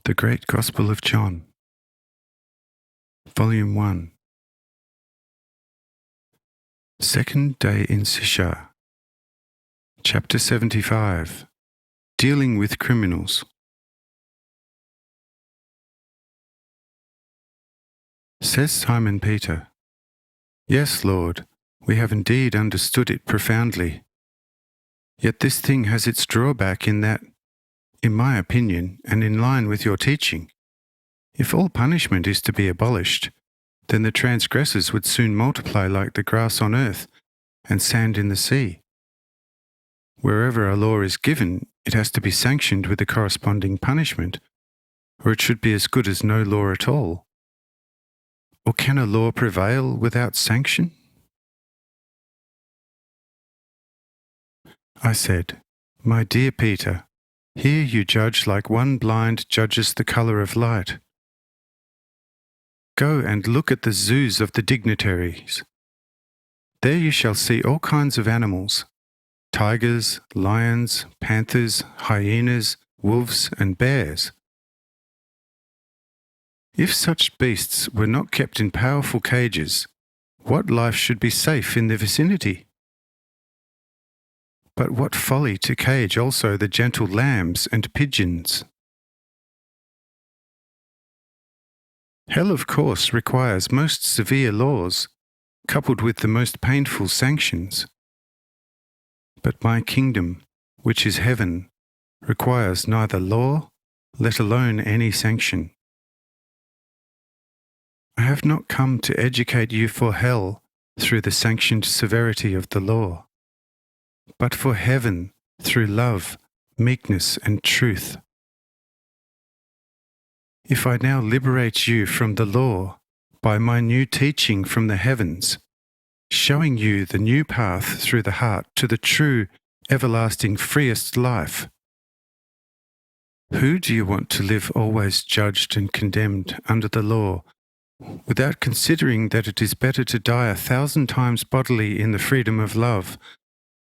The Great Gospel of John, Volume 1. Second Day in Sisha, Chapter 75, Dealing with Criminals. Says Simon Peter, "Yes, Lord, we have indeed understood it profoundly. Yet this thing has its drawback in that, in my opinion, and in line with your teaching, if all punishment is to be abolished, then the transgressors would soon multiply like the grass on earth and sand in the sea. Wherever a law is given, it has to be sanctioned with a corresponding punishment, or it should be as good as no law at all. Or can a law prevail without sanction?" I said, "My dear Peter, here you judge like one blind judges the colour of light. Go and look at the zoos of the dignitaries. There you shall see all kinds of animals, tigers, lions, panthers, hyenas, wolves, and bears. If such beasts were not kept in powerful cages, what life should be safe in their vicinity? But what folly to cage also the gentle lambs and pigeons. Hell, of course, requires most severe laws, coupled with the most painful sanctions. But my kingdom, which is heaven, requires neither law, let alone any sanction. I have not come to educate you for hell through the sanctioned severity of the law, but for heaven through love, meekness, and truth. If I now liberate you from the law by my new teaching from the heavens, showing you the new path through the heart to the true, everlasting, freest life, who do you want to live always judged and condemned under the law, without considering that it is better to die 1,000 times bodily in the freedom of love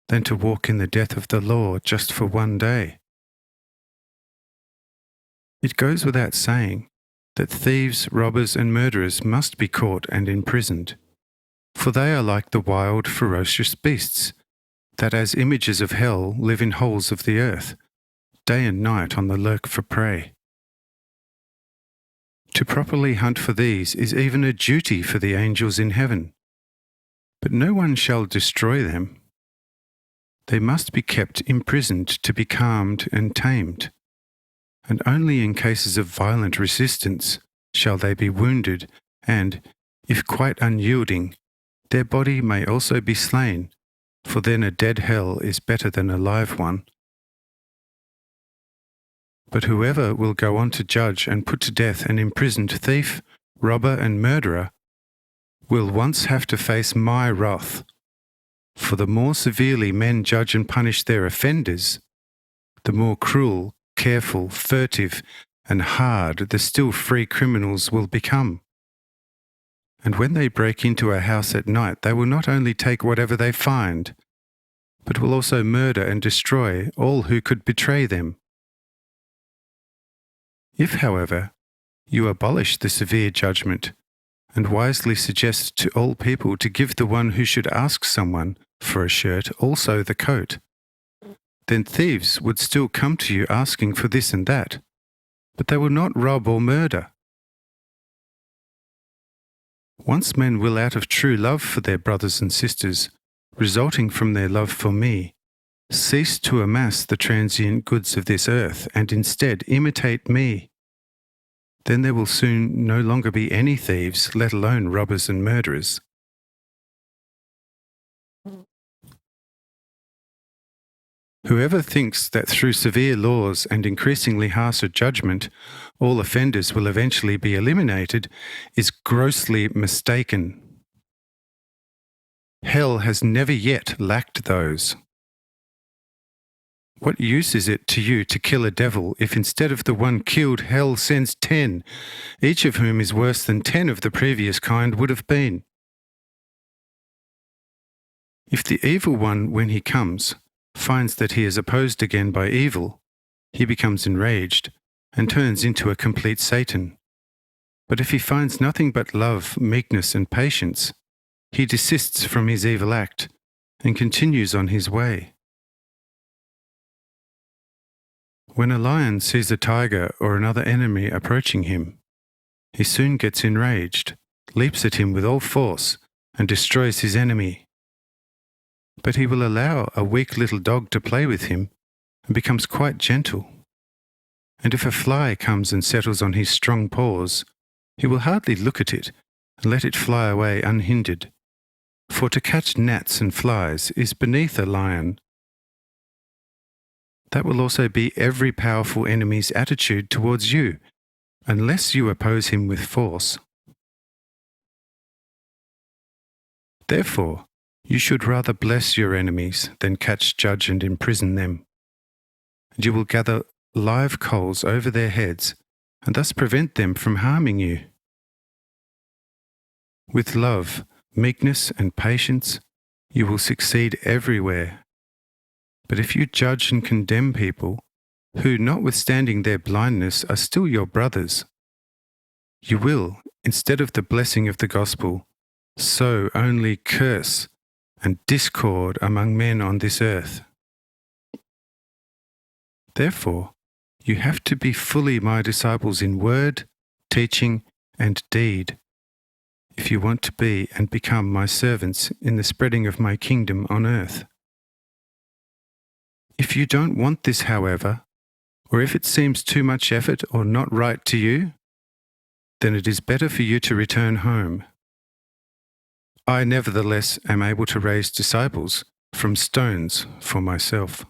than to walk in the death of the law just for one day? It goes without saying that thieves, robbers, and murderers must be caught and imprisoned, for they are like the wild, ferocious beasts that as images of hell live in holes of the earth, day and night on the lurk for prey. To properly hunt for these is even a duty for the angels in heaven, but no one shall destroy them. They must be kept imprisoned to be calmed and tamed, and only in cases of violent resistance shall they be wounded, and, if quite unyielding, their body may also be slain, for then a dead hell is better than a live one. But whoever will go on to judge and put to death an imprisoned thief, robber, and murderer will once have to face my wrath. For the more severely men judge and punish their offenders, the more cruel, careful, furtive, and hard the still free criminals will become. And when they break into a house at night, they will not only take whatever they find, but will also murder and destroy all who could betray them. If, however, you abolish the severe judgment, and wisely suggest to all people to give the one who should ask someone for a shirt also the coat, then thieves would still come to you asking for this and that, but they will not rob or murder. Once men will out of true love for their brothers and sisters, resulting from their love for me, cease to amass the transient goods of this earth and instead imitate me, then there will soon no longer be any thieves, let alone robbers and murderers. Whoever thinks that through severe laws and increasingly harsher judgment, all offenders will eventually be eliminated is grossly mistaken. Hell has never yet lacked those. What use is it to you to kill a devil if instead of the one killed, hell sends 10, each of whom is worse than 10 of the previous kind would have been? If the evil one, when he comes, finds that he is opposed again by evil, he becomes enraged and turns into a complete Satan. But if he finds nothing but love, meekness, and patience, he desists from his evil act and continues on his way. When a lion sees a tiger or another enemy approaching him, he soon gets enraged, leaps at him with all force, and destroys his enemy. But he will allow a weak little dog to play with him and becomes quite gentle. And if a fly comes and settles on his strong paws, he will hardly look at it and let it fly away unhindered. For to catch gnats and flies is beneath a lion. That will also be every powerful enemy's attitude towards you, unless you oppose him with force. Therefore, you should rather bless your enemies than catch, judge, and imprison them. And you will gather live coals over their heads, and thus prevent them from harming you. With love, meekness, and patience, you will succeed everywhere. But if you judge and condemn people, who, notwithstanding their blindness, are still your brothers, you will, instead of the blessing of the gospel, sow only curse and discord among men on this earth. Therefore, you have to be fully my disciples in word, teaching, and deed, if you want to be and become my servants in the spreading of my kingdom on earth. If you don't want this, however, or if it seems too much effort or not right to you, then it is better for you to return home. I nevertheless am able to raise disciples from stones for myself.